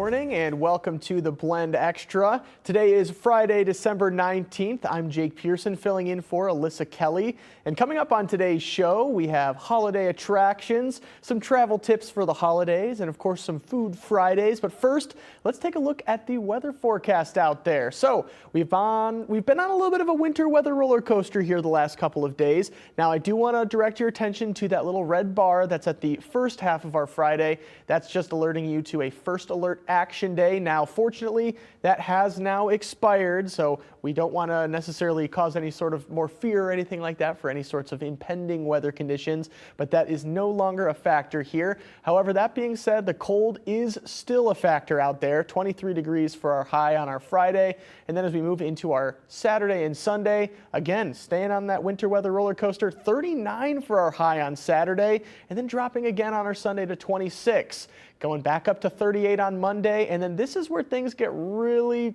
morning and welcome to the Blend Extra. Today is Friday, December 19th. I'm Jake Pearson filling in for Alyssa Kelly. And coming up on today's show, we have holiday attractions, some travel tips for the holidays, and of course some Food Fridays. But first, let's take a look at the weather forecast out there. So we've been on a little bit of a winter weather roller coaster here the last couple of days. Now I do want to direct your attention to that little red bar that's at the first half of our Friday. That's just alerting you to a first alert action day. Now, fortunately, that has now expired, so we don't want to necessarily cause any sort of more fear or anything like that for any sorts of impending weather conditions, but that is no longer a factor here. However, that being said, the cold is still a factor out there. 23 degrees for our high on our Friday, and then as we move into our Saturday and Sunday, again, staying on that winter weather roller coaster, 39 for our high on Saturday, and then dropping again on our Sunday to 26. Going back up to 38 on Monday, and then this is where things get really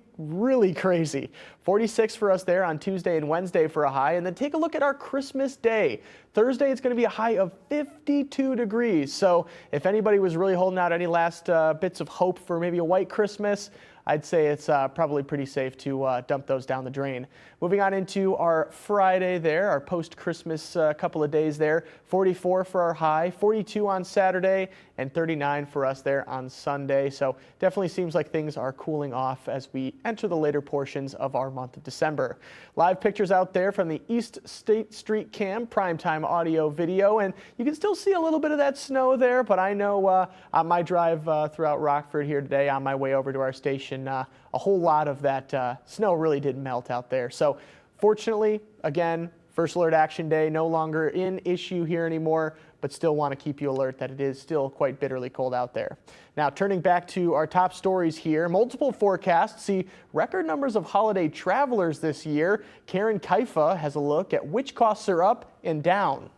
crazy. 46 for us there on Tuesday and Wednesday for a high, and then take a look at our Christmas Day. Thursday, it's going to be a high of 52 degrees. So if anybody was really holding out any last bits of hope for maybe a white Christmas, I'd say it's probably pretty safe to dump those down the drain. Moving on into our Friday there, our post-Christmas couple of days there, 44 for our high, 42 on Saturday, and 39 for us there on Sunday. So definitely seems like things are cooling off as we enter the later portions of our month of December. Live pictures out there from the East State Street Cam primetime audio video, and you can still see a little bit of that snow there, but I know on my drive throughout Rockford here today on my way over to our station, a whole lot of that snow really did melt out there. So fortunately, again, first alert action day no longer in issue here anymore, but still want to keep you alert that it is still quite bitterly cold out there. Now, turning back to our top stories here, multiple forecasts see record numbers of holiday travelers this year. Karen Kaifa has a look at which costs are up and down.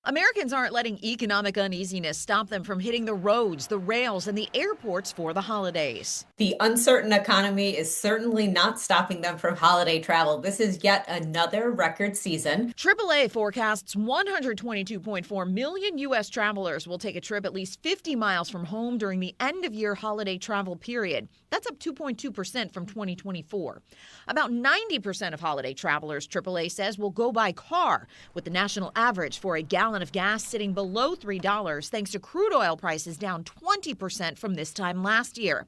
Americans aren't letting economic uneasiness stop them from hitting the roads, the rails, and the airports for the holidays. The uncertain economy is certainly not stopping them from holiday travel. This is yet another record season. AAA forecasts 122.4 million U.S. travelers will take a trip at least 50 miles from home during the end-of-year holiday travel period. That's up 2.2% from 2024. About 90% of holiday travelers, AAA says, will go by car, with the national average for a gallon of gas sitting below $3 thanks to crude oil prices down 20% from this time last year.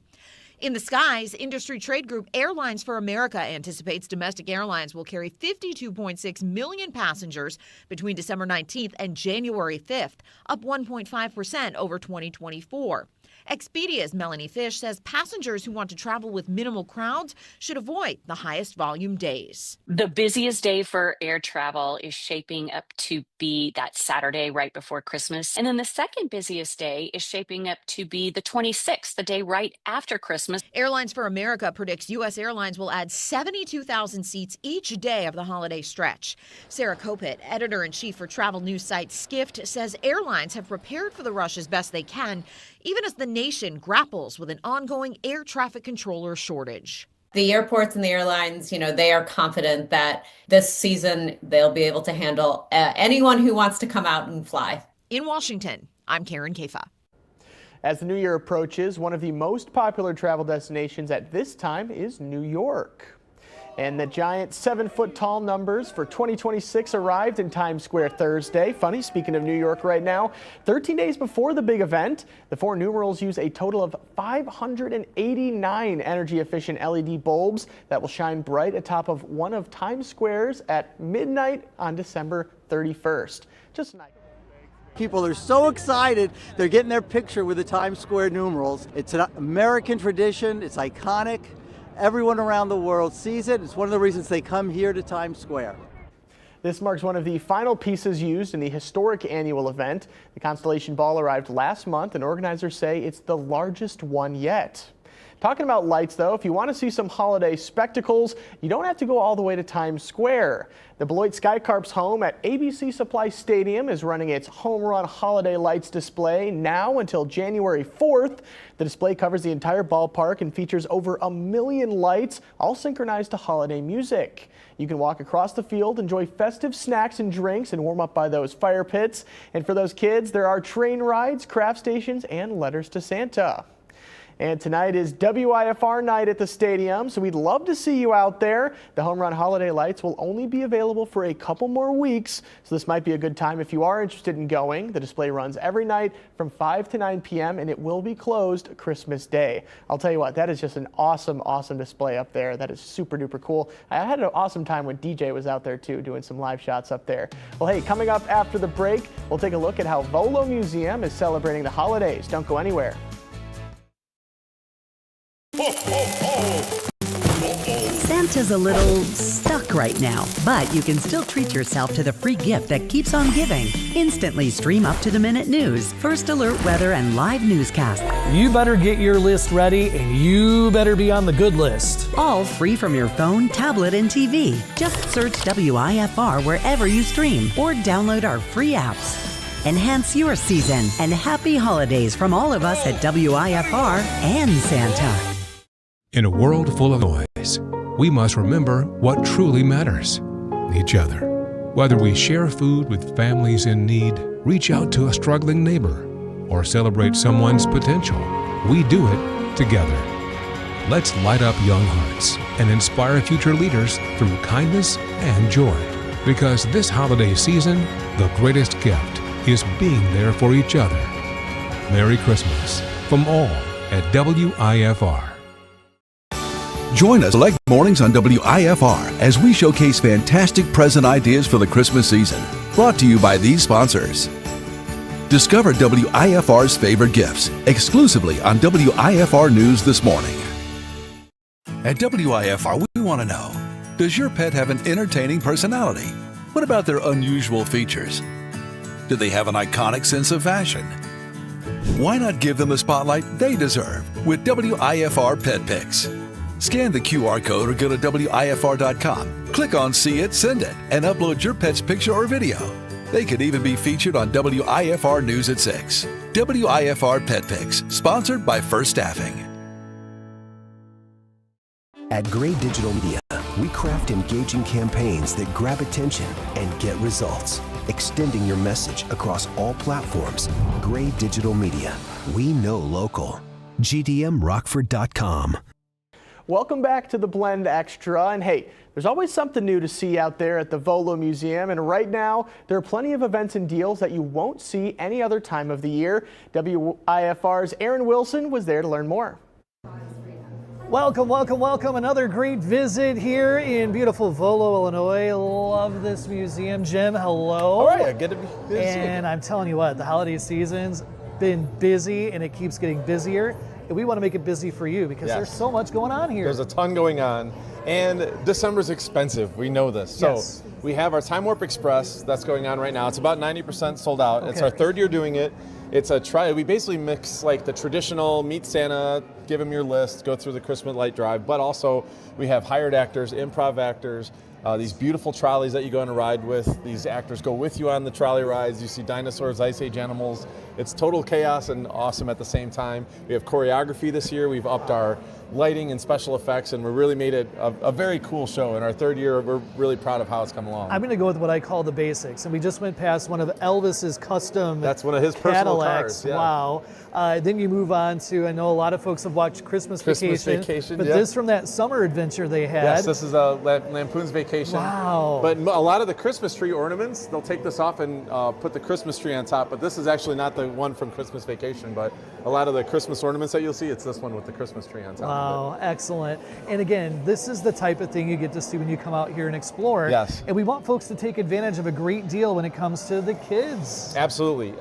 In the skies, industry trade group Airlines for America anticipates domestic airlines will carry 52.6 million passengers between December 19th and January 5th, up 1.5% over 2024. Expedia's Melanie Fish says passengers who want to travel with minimal crowds should avoid the highest volume days. The busiest day for air travel is shaping up to be that Saturday right before Christmas. And then the second busiest day is shaping up to be the 26th, the day right after Christmas. Airlines for America predicts U.S. Airlines will add 72,000 seats each day of the holiday stretch. Sarah Kopit, editor-in-chief for travel news site Skift, says airlines have prepared for the rush as best they can, even as the nation grapples with an ongoing air traffic controller shortage. The airports and the airlines, they are confident that this season they'll be able to handle anyone who wants to come out and fly. In Washington, I'm Karen Kaifa. As the new year approaches, one of the most popular travel destinations at this time is New York. And the giant 7-foot-tall numbers for 2026 arrived in Times Square Thursday. Funny, speaking of New York right now, 13 days before the big event, the four numerals use a total of 589 energy-efficient LED bulbs that will shine bright atop of one of Times Square's at midnight on December 31st. Just nice. People are so excited, they're getting their picture with the Times Square numerals. It's an American tradition, it's iconic. Everyone around the world sees it. It's one of the reasons they come here to Times Square. This marks one of the final pieces used in the historic annual event. The Constellation Ball arrived last month, and organizers say it's the largest one yet. Talking about lights, though, if you want to see some holiday spectacles, you don't have to go all the way to Times Square. The Beloit Skycarps home at ABC Supply Stadium is running its Home Run Holiday Lights display now until January 4th. The display covers the entire ballpark and features over 1 million lights, all synchronized to holiday music. You can walk across the field, enjoy festive snacks and drinks, and warm up by those fire pits. And for those kids, there are train rides, craft stations, and letters to Santa. And tonight is WIFR night at the stadium, so we'd love to see you out there. The home run holiday lights will only be available for a couple more weeks, so this might be a good time if you are interested in going. The display runs every night from 5 to 9 p.m. and it will be closed Christmas Day. I'll tell you what, that is just an awesome display up there. That is super duper cool. I had an awesome time when DJ was out there too, doing some live shots up there. Well, hey, coming up after the break, we'll take a look at how Volo Museum is celebrating the holidays. Don't go anywhere. Santa's a little stuck right now, but you can still treat yourself to the free gift that keeps on giving. Instantly stream up-to-the-minute news, first alert weather, and live newscasts. You better get your list ready, and you better be on the good list. All free from your phone, tablet, and TV. Just search WIFR wherever you stream or download our free apps. Enhance your season, and happy holidays from all of us at WIFR and Santa. In a world full of noise, we must remember what truly matters: each other. Whether we share food with families in need, reach out to a struggling neighbor, or celebrate someone's potential, we do it together. Let's light up young hearts and inspire future leaders through kindness and joy. Because this holiday season, the greatest gift is being there for each other. Merry Christmas from all at WIFR. Join us select mornings on WIFR as we showcase fantastic present ideas for the Christmas season. Brought to you by these sponsors. Discover WIFR's favorite gifts exclusively on WIFR News This Morning. At WIFR, we want to know, does your pet have an entertaining personality? What about their unusual features? Do they have an iconic sense of fashion? Why not give them the spotlight they deserve with WIFR Pet Picks? Scan the QR code or go to WIFR.com. Click on See It, Send It, and upload your pet's picture or video. They could even be featured on WIFR News at 6. WIFR Pet Picks, sponsored by First Staffing. At Gray Digital Media, we craft engaging campaigns that grab attention and get results. Extending your message across all platforms. Gray Digital Media. We know local. GDMRockford.com. Welcome back to the Blend Extra, and hey, there's always something new to see out there at the Volo Museum, and right now there are plenty of events and deals that you won't see any other time of the year. WIFR's Aaron Wilson was there to learn more. Welcome, welcome, welcome. Another great visit here in beautiful Volo, Illinois. Love this museum. Jim, hello. How are you? Good to see you. And I'm telling you what, the holiday season's been busy and it keeps getting busier. And we want to make it busy for you because there's so much going on here. There's a ton going on, and December's expensive. We know this. So we have our Time Warp Express that's going on right now. It's about 90% sold out. It's our third year doing it. It's a try. We basically mix like the traditional meet Santa, give him your list, go through the Christmas light drive, but also we have hired actors, improv actors, these beautiful trolleys that you go on a ride with. These actors go with you on the trolley rides. You see dinosaurs, ice age animals. It's total chaos and awesome at the same time. We have choreography this year. We've upped our lighting and special effects, and we really made it a very cool show. In our third year, we're really proud of how it's come along. I'm going to go with what I call the basics, and we just went past one of Elvis's custom That's one of his personal Cadillacs. cars. Yeah. Wow. Then you move on to, I know a lot of folks have watched Christmas Vacation, but this from that summer adventure they had. Yes, this is a Lampoon's Vacation. Wow. But a lot of the Christmas tree ornaments, they'll take this off and put the Christmas tree on top, but this is actually not the one from Christmas Vacation, but a lot of the Christmas ornaments that you'll see, it's this one with the Christmas tree on top. Wow, excellent. And again, this is the type of thing you get to see when you come out here and explore. Yes. And we want folks to take advantage of a great deal when it comes to the kids. Absolutely.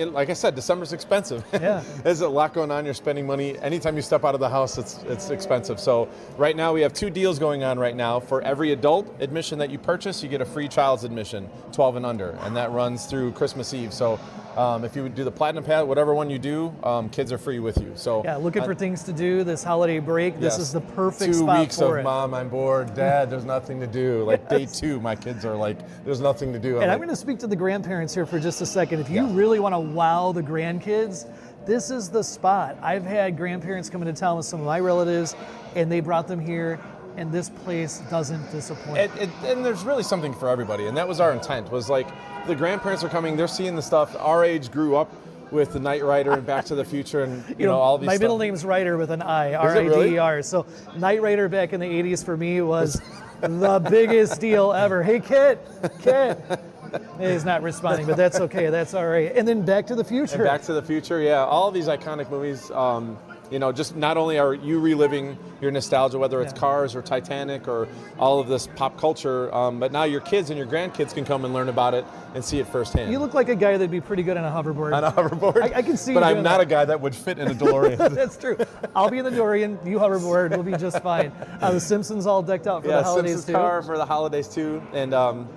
Like I said, December's expensive. Yeah. There's a lot going on. You're spending money. Anytime you step out of the house, it's expensive. So right now we have two deals going on right now. For every adult admission that you purchase, you get a free child's admission, 12 and under, and that runs through Christmas Eve. So if you do the Platinum Pass, whatever one you do, kids are free with you. So yeah, looking for things to do this holiday break. This is the perfect 2 spot weeks for of it. Mom, I'm bored. Dad, there's nothing to do. Like day 2, my kids are like, there's nothing to do. I'm going to speak to the grandparents here for just a second. If you really want to wow the grandkids, this is the spot. I've had grandparents come into town with some of my relatives, and they brought them here, and this place doesn't disappoint. And there's really something for everybody, and that was our intent, was like the grandparents are coming, they're seeing the stuff. Our age grew up with the Knight Rider and Back to the Future and you know all these. My stuff. middle name's Ryder with an I, Is it really? R-I-D-E-R. So Knight Rider back in the 80s for me was the biggest deal ever. Hey, Kit. He's not responding, but that's okay. That's all right. And then Back to the Future. And Back to the Future, yeah. All of these iconic movies, you know, just not only are you reliving your nostalgia, whether it's Cars or Titanic or all of this pop culture, but now your kids and your grandkids can come and learn about it and see it firsthand. You look like a guy that'd be pretty good on a hoverboard. On a hoverboard? I can see but you I'm doing not that. a guy that would fit in a DeLorean. That's true. I'll be in the DeLorean, you hoverboard, we'll be just fine. The Simpsons all decked out for the holidays Simpsons too. car for the holidays too. And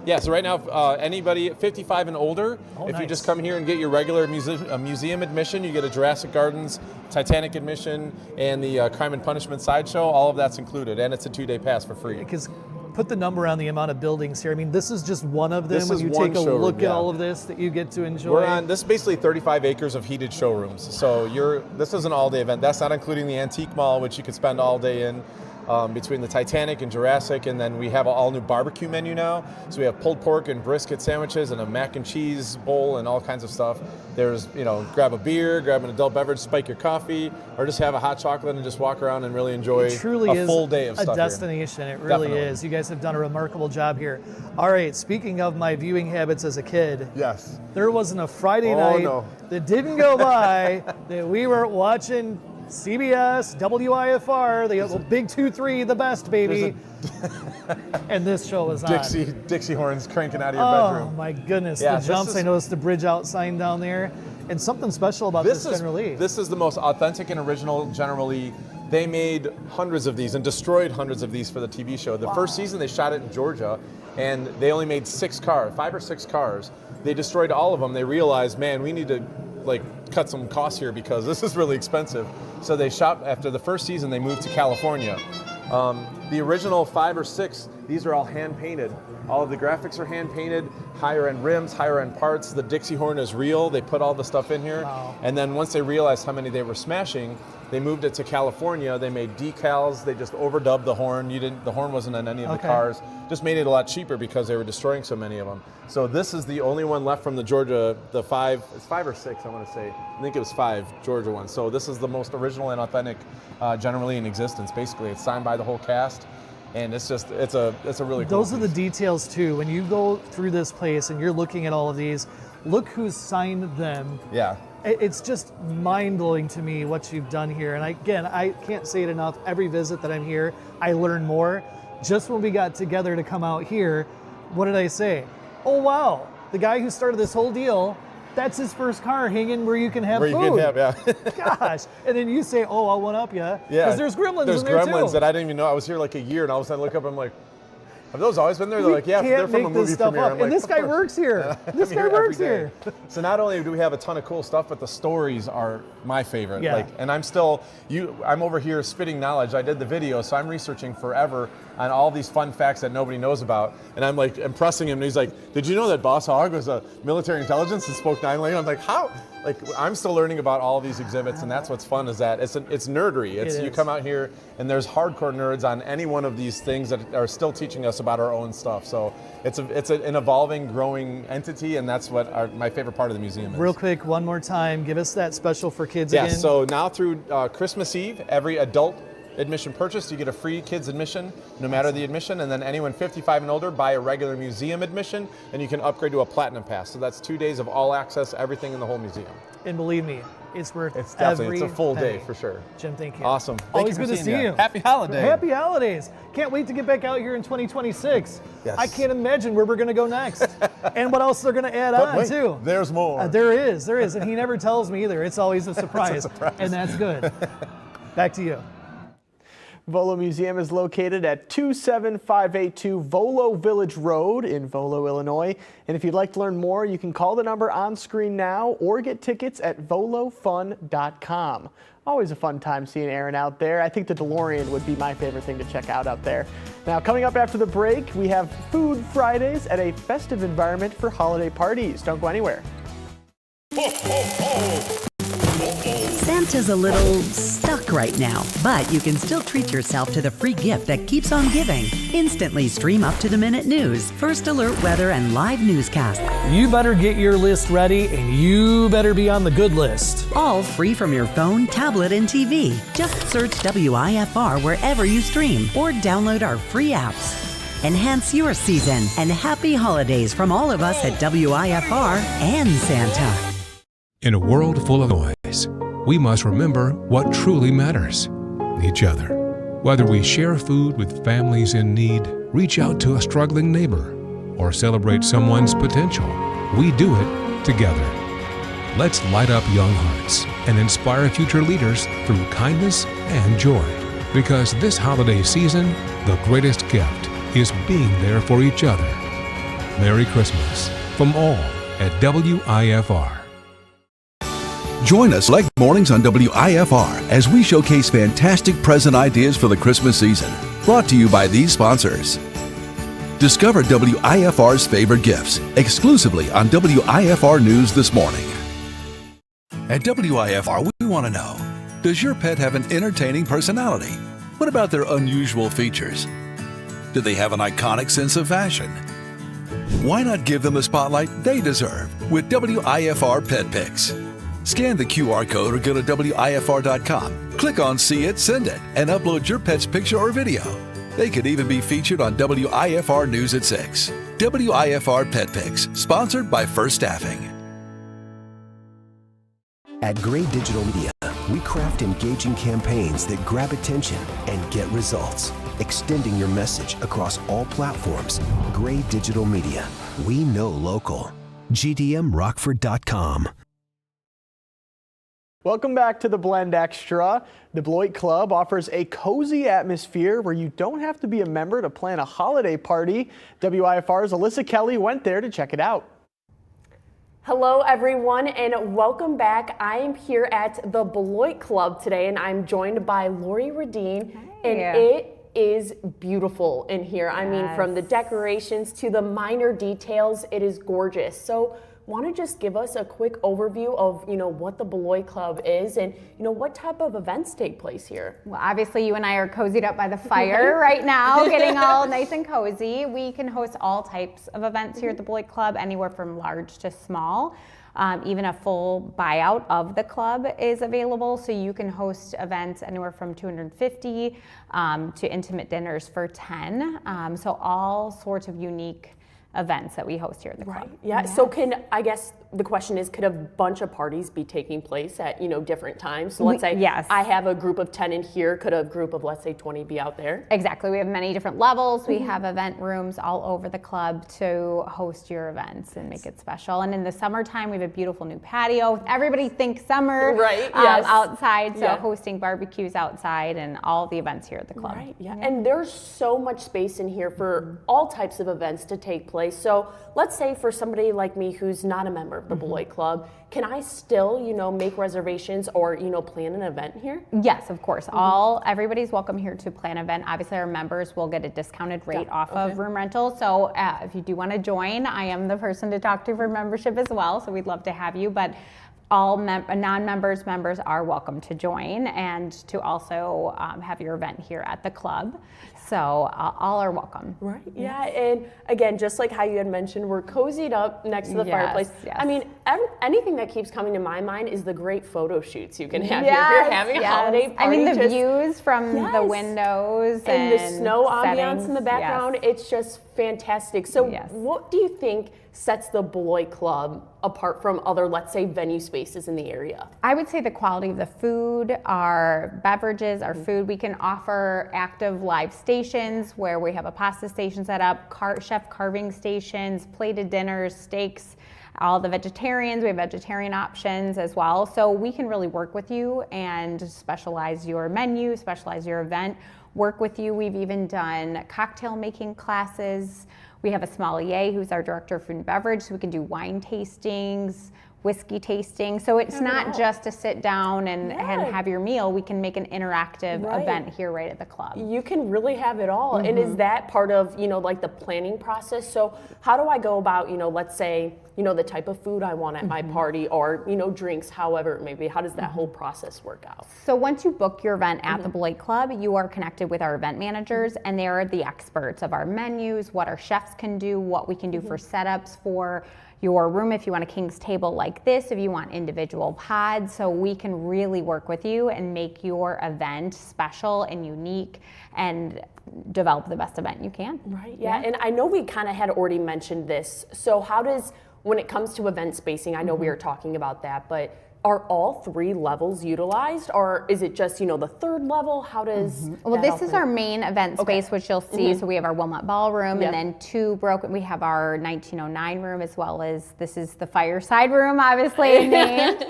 yeah, so right now, anybody 55 and older, if you just come here and get your regular museum admission, you get a Jurassic Gardens, Titanic admission, and the Crime and Punishment sideshow. All of that's included, and it's a 2-day pass for free. Because put the number on the amount of buildings here. I mean, this is just one of them. This when is you one take a showroom, look at yeah. all of this that you get to enjoy. We're on, this is basically 35 acres of heated showrooms. So this is an all-day event. That's not including the Antique Mall, which you could spend all day in. Between the Titanic and Jurassic, and then we have an all-new barbecue menu now. So we have pulled pork and brisket sandwiches and a mac and cheese bowl and all kinds of stuff. There's, you know, grab a beer, grab an adult beverage, spike your coffee, or just have a hot chocolate and just walk around and really enjoy a full day of stuff. A destination, it really is. You guys have done a remarkable job here. All right, speaking of my viewing habits as a kid, yes, there wasn't a Friday night that didn't go by that we weren't watching CBS, WIFR, the big 2-3, the best, baby. And this show was on. Dixie horns cranking out of your bedroom. Oh my goodness, Yeah, the jumps. I noticed the bridge out sign down there. And something special about this General Lee. This is the most authentic and original General Lee. They made hundreds of these and destroyed hundreds of these for the TV show. The first season they shot it in Georgia, and they only made 5 or 6 cars. They destroyed all of them. They realized, man, we need to cut some costs here because this is really expensive. So they shot, after the first season, they moved to California. The original 5 or 6, these are all hand painted. All of the graphics are hand painted, higher end rims, higher end parts. The Dixie horn is real. They put all the stuff in here. Wow. And then once they realized how many they were smashing, they moved it to California. They made decals. They just overdubbed the horn. The horn wasn't on any of the cars. Just made it a lot cheaper because they were destroying so many of them. So this is the only one left from the Georgia, it's 5 or 6, I want to say. I think it was 5 Georgia ones. So this is the most original and authentic General Lee in existence. Basically, it's signed by the whole cast. And it's a really cool Those are the details too. When you go through this place and you're looking at all of these, look who's signed them. Yeah. It's just mind-blowing to me what you've done here. And I can't say it enough. Every visit that I'm here, I learn more. Just when we got together to come out here, what did I say? Oh, wow, the guy who started this whole deal, that's his first car hanging where you can have food. You can have, yeah. Gosh. And then you say, oh, I'll one up you. Yeah. Because there's gremlins There's in there gremlins too. that I didn't even know. I was here like a year, and all of a sudden I look up, I'm like, have those always been there? They're like, yeah, they're from a movie premiere. I'm like, and this guy works here. This guy works here. So not only do we have a ton of cool stuff, but the stories are my favorite. Yeah. And I'm over here spitting knowledge. I did the video, so I'm researching forever on all these fun facts that nobody knows about. And I'm like impressing him, and he's like, did you know that Boss Hogg was a military intelligence and spoke 9 languages? I'm like, how? Like, I'm still learning about all these exhibits, and that's what's fun is that it's nerdery. You come out here, and there's hardcore nerds on any one of these things that are still teaching us about our own stuff. So it's an evolving, growing entity, and that's what my favorite part of the museum is. Real quick, one more time, give us that special for kids again. Yeah, so now through Christmas Eve, every adult admission purchase, you get a free kids admission, no matter the admission, and then anyone 55 and older buy a regular museum admission, and you can upgrade to a platinum pass. So that's 2 days of all access, everything in the whole museum. And believe me, it's worth It's definitely, every it's a full penny. day for sure. Jim, thank you. Awesome. Always good to see you. Happy holidays. Happy holidays. Can't wait to get back out here in 2026. Yes. I can't imagine where we're going to go next and what else they're going to add on wait, too. There's more. There is. And he never tells me either. It's always a surprise. It's a surprise. And that's good. Back to you. Volo Museum is located at 27582 Volo Village Road in Volo, Illinois. And if you'd like to learn more, you can call the number on screen now or get tickets at volofun.com. Always a fun time seeing Aaron out there. I think the DeLorean would be my favorite thing to check out there. Now, coming up after the break, we have Food Fridays at a festive environment for holiday parties. Don't go anywhere. Ho, ho, ho. Santa's a little stuck right now, but you can still treat yourself to the free gift that keeps on giving. Instantly stream up-to-the-minute news, first alert weather, and live newscast. You better get your list ready, and you better be on the good list. All free from your phone, tablet, and TV. Just search WIFR wherever you stream or download our free apps. Enhance your season, and happy holidays from all of us at WIFR and Santa. In a world full of noise, we must remember what truly matters: each other. Whether we share food with families in need, reach out to a struggling neighbor, or celebrate someone's potential, we do it together. Let's light up young hearts and inspire future leaders through kindness and joy. Because this holiday season, the greatest gift is being there for each other. Merry Christmas from all at WIFR. Join us like mornings on WIFR as we showcase fantastic present ideas for the Christmas season. Brought to you by these sponsors. Discover WIFR's favorite gifts exclusively on WIFR News This Morning. At WIFR, we want to know, does your pet have an entertaining personality? What about their unusual features? Do they have an iconic sense of fashion? Why not give them the spotlight they deserve with WIFR Pet Picks? Scan the QR code or go to WIFR.com. Click on See It, Send It, and upload your pet's picture or video. They could even be featured on WIFR News at 6. WIFR Pet Picks, sponsored by First Staffing. At Gray Digital Media, we craft engaging campaigns that grab attention and get results. Extending your message across all platforms. Gray Digital Media. We know local. GDMRockford.com. Welcome back to the Blend Extra. The Beloit Club offers a cozy atmosphere where you don't have to be a member to plan a holiday party. WIFR's Alyssa Kelly went there to check it out. Hello everyone and welcome back. I am here at the Beloit Club today and I'm joined by Lori Radine. And it is beautiful in here. I mean, from the decorations to the minor details, it is gorgeous. So want to just give us a quick overview of, what the Beloit Club is and, what type of events take place here? Well, obviously you and I are cozied up by the fire right now, getting all nice and cozy. We can host all types of events here at the Beloit Club, anywhere from large to small. Even a full buyout of the club is available, so you can host events anywhere from 250 to intimate dinners for 10. So all sorts of unique events that we host here at the club. Yeah. So I guess the question is, could a bunch of parties be taking place at, different times? So let's say I have a group of 10 in here. Could a group of, let's say, 20 be out there? Exactly. We have many different levels. We have event rooms all over the club to host your events and make it special. And in the summertime, we have a beautiful new patio. Everybody thinks summer, outside. So hosting barbecues outside and all the events here at the club. Right. Yeah. And there's so much space in here for all types of events to take place. So let's say for somebody like me who's not a member of the Beloit Club, can I still, make reservations or, plan an event here? Yes, of course. Everybody's welcome here to plan an event. Obviously, our members will get a discounted rate off of room rental. So if you do want to join, I am the person to talk to for membership as well. So we'd love to have you. But all non-members, members are welcome to join and to also have your event here at the club. So all are welcome. Right. Yeah. And again, just like how you had mentioned, we're cozied up next to the fireplace. Yes. I mean, anything that keeps coming to my mind is the great photo shoots you can have here if you're having a holiday party. I mean, the views from the windows and the snow ambiance in the background, it's just fantastic. So what do you think sets the Beloit Club apart from other, let's say, venue spaces in the area? I would say the quality of the food, our beverages, our food. We can offer active live stations where we have a pasta station set up, chef carving stations, plated dinners, steaks. All the vegetarians, we have vegetarian options as well. So we can really work with you and specialize your menu, specialize your event, work with you. We've even done cocktail making classes. We have a sommelier who's our director of food and beverage, so we can do wine tastings. whiskey tasting. So it's not just to sit down and have your meal. We can make an interactive event here right at the club. You can really have it all. And is that part of, like the planning process? So how do I go about, let's say, the type of food I want at my party or, drinks, however it may be? How does that whole process work out? So once you book your event at the Beloit Club, you are connected with our event managers, and they are the experts of our menus, what our chefs can do, what we can do for setups for your room if you want a king's table like this, if you want individual pods. So we can really work with you and make your event special and unique and develop the best event you can. Right, yeah. And I know we kind of had already mentioned this. So how does, when it comes to event spacing, I know we were talking about that, but are all 3 levels utilized, or is it just, the 3rd level? How does Well, this is our main event space, which you'll see. So we have our Wilmot Ballroom, and then 2 broken. We have our 1909 room, as well as this is the fireside room, obviously named.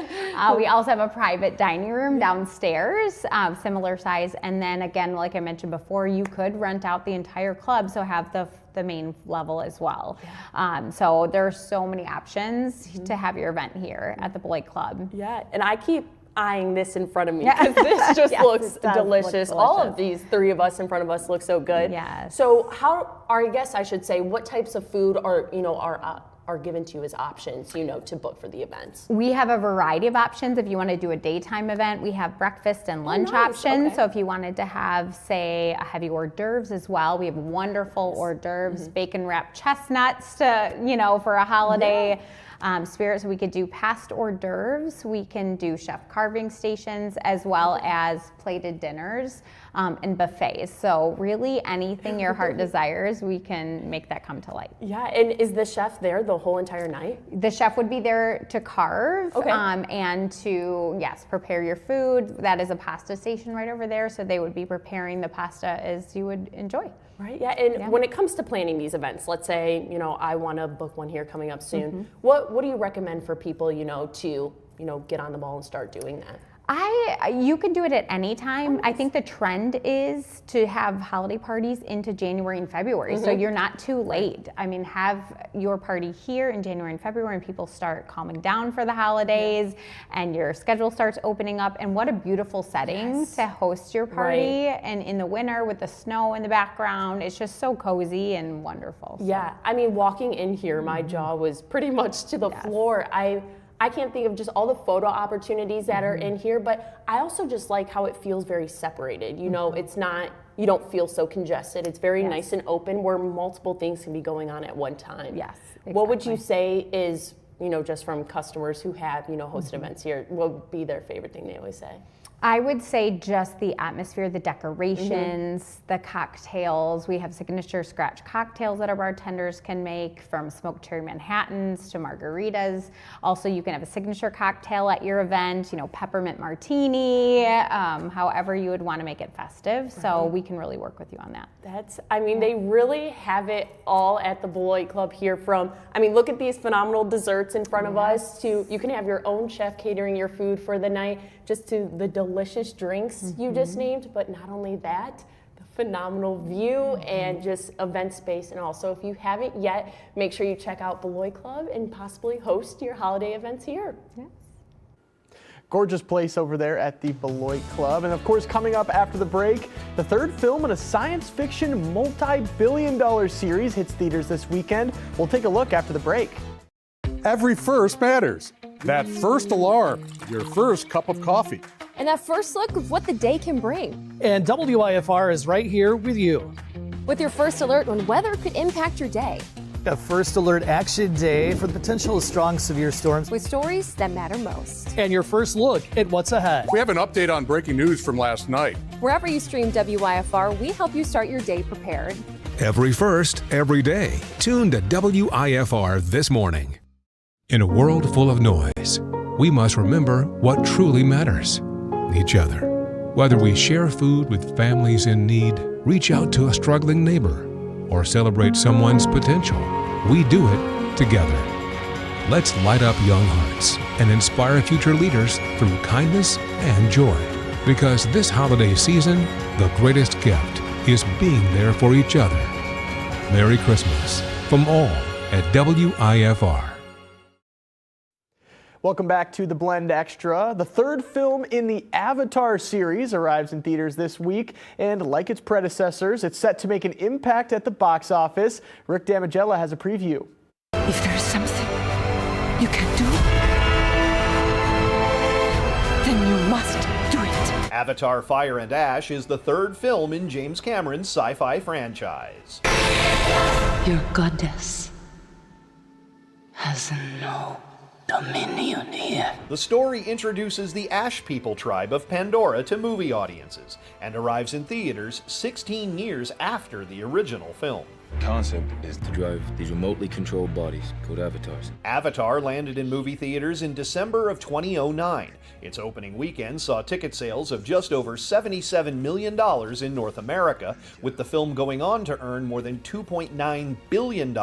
We also have a private dining room downstairs, similar size. And then again, like I mentioned before, you could rent out the entire club, so have the main level as well. So there's so many options to have your event here at the Beloit Club. Yeah, and I keep eyeing this in front of me because this just looks delicious. All of these 3 of us in front of us look so good. Yes. So I guess I should say, what types of food are given to you as options, to book for the events? We have a variety of options. If you want to do a daytime event, we have breakfast and lunch options. So if you wanted to have, say, a heavy hors d'oeuvres as well, we have wonderful hors d'oeuvres, bacon wrapped chestnuts to, for a holiday spirit. So we could do past hors d'oeuvres. We can do chef carving stations, as well as plated dinners and buffets. So really anything your heart desires, we can make that come to light. Yeah, and is the chef there the whole entire night? The chef would be there to carve and to, prepare your food. That is a pasta station right over there. So they would be preparing the pasta as you would enjoy. Right, yeah, and when it comes to planning these events, let's say, I want to book one here coming up soon. What do you recommend for people, to, get on the ball and start doing that? You can do it at any time. I think the trend is to have holiday parties into January and February, so you're not too late. I mean, have your party here in January and February, and people start calming down for the holidays, and your schedule starts opening up. And what a beautiful setting to host your party, and in the winter with the snow in the background, it's just so cozy and wonderful. So. Yeah, I mean, walking in here, my jaw was pretty much to the floor. I can't think of just all the photo opportunities that are in here, but I also just like how it feels very separated. It's not, you don't feel so congested. It's very nice and open where multiple things can be going on at one time. Yes, exactly. What would you say is, just from customers who have, hosted events here, what would be their favorite thing they always say? I would say just the atmosphere, the decorations, the cocktails. We have signature scratch cocktails that our bartenders can make, from smoked cherry Manhattans to margaritas. Also, you can have a signature cocktail at your event, peppermint martini, however you would want to make it festive. So we can really work with you on that. They really have it all at the Beloit Club here, from, look at these phenomenal desserts in front of us, to you can have your own chef catering your food for the night, just to the delicious drinks you just named, but not only that, the phenomenal view and just event space. And also, if you haven't yet, make sure you check out Beloit Club and possibly host your holiday events here. Gorgeous place over there at the Beloit Club. And of course, coming up after the break, the 3rd film in a science fiction multi-billion-dollar series hits theaters this weekend. We'll take a look after the break. Every first matters. That first alarm, your first cup of coffee. And that first look of what the day can bring. And WIFR is right here with you. With your first alert when weather could impact your day. A first alert action day for the potential of strong severe storms. With stories that matter most. And your first look at what's ahead. We have an update on breaking news from last night. Wherever you stream WIFR, we help you start your day prepared. Every first, every day. Tune to WIFR this morning. In a world full of noise, we must remember what truly matters: each other. Whether we share food with families in need, reach out to a struggling neighbor, or celebrate someone's potential, we do it together. Let's light up young hearts and inspire future leaders through kindness and joy. Because this holiday season, the greatest gift is being there for each other. Merry Christmas from all at WIFR. Welcome back to The Blend Extra. The third film in the Avatar series arrives in theaters this week, and like its predecessors, it's set to make an impact at the box office. Rick Damigella has a preview. If there's something you can do, then you must do it. Avatar: Fire and Ash is the third film in James Cameron's sci-fi franchise. Your goddess has no dominion here. The story introduces the Ash People tribe of Pandora to movie audiences and arrives in theaters 16 years after the original film. The concept is to drive these remotely controlled bodies called avatars. Avatar landed in movie theaters in December of 2009. Its opening weekend saw ticket sales of just over $77 million in North America, with the film going on to earn more than $2.9 billion,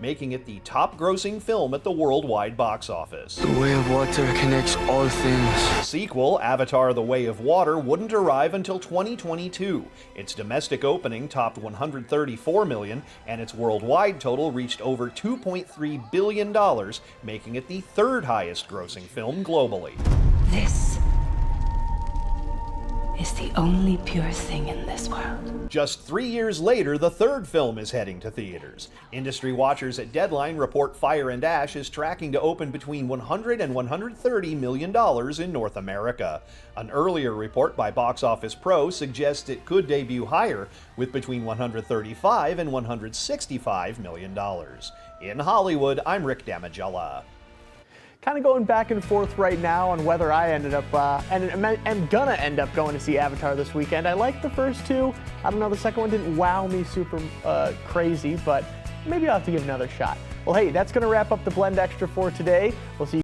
making it the top-grossing film at the worldwide box office. The way of water connects all things. The sequel, Avatar: The Way of Water, wouldn't arrive until 2022. Its domestic opening topped $134 million, and its worldwide total reached over $2.3 billion, making it the third highest grossing film globally. This is the only pure thing in this world. Just 3 years later, the third film is heading to theaters. Industry watchers at Deadline report Fire and Ash is tracking to open between $100 and $130 million in North America. An earlier report by Box Office Pro suggests it could debut higher, with between $135 and $165 million. In Hollywood, I'm Rick Damigella. Kind of going back and forth right now on whether I am gonna end up going to see Avatar this weekend. I liked the first two. I don't know, the second one didn't wow me super crazy, but maybe I'll have to give it another shot. Well, hey, that's gonna wrap up the Blend Extra for today. We'll see you